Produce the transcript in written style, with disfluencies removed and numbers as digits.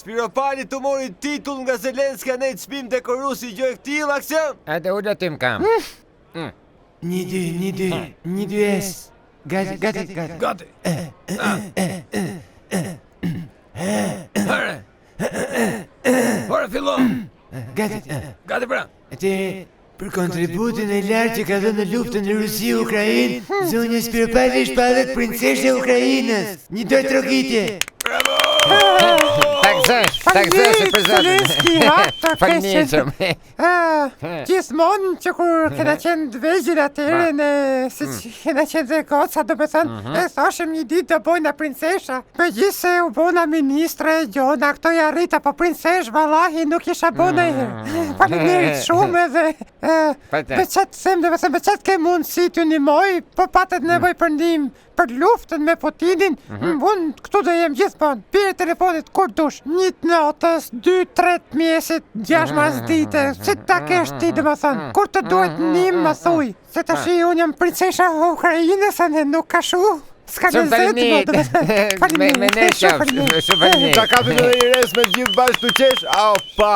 Spiropani të mori titull nga Zelenska në çmim dekoruesi gjë e këtij aksion. Hajde ula tim kam. 1-2 S. Gati. Ora fillon. Gati Pra. Për kontributin e lartë që ka dhënë në luftën në Rusi-Ukrainë, zonja Spiropani është palët princeshe e Ukrainës. Një dorë trokitje. Taksesh për zotin. Falniqëm. Gjithmonë që kur kena qenë të vegjël atëre si kena qenë dhe goca, do me thënë, e thashëm një ditë do bojna princesha. Me gjithë se u bona ministre e gjona, këto ja rrita, po princesh, vallahi, nuk isha bona i herë. Faleminderit shumë edhe me qatë them, do me thënë, me qatë ke mundësi t'ju ndihmoj, po patet nevojë për ndihmë për luftën me Putinin, unë këtu do jem gjithmonë. Pire telefonit kur dush, 1 natës, 2-3 mjesit, 6 dite, si ta kesh ti dhe më thënë, kur të duhet njëm më thuj, se të shi unë jam princesha Ukrajinës, e nuk ka shu, s'ka në zetë, do me thënë, Me ne qafë, shumë Ta kapim edhe i res me gjithë bashkë të qesh, pa.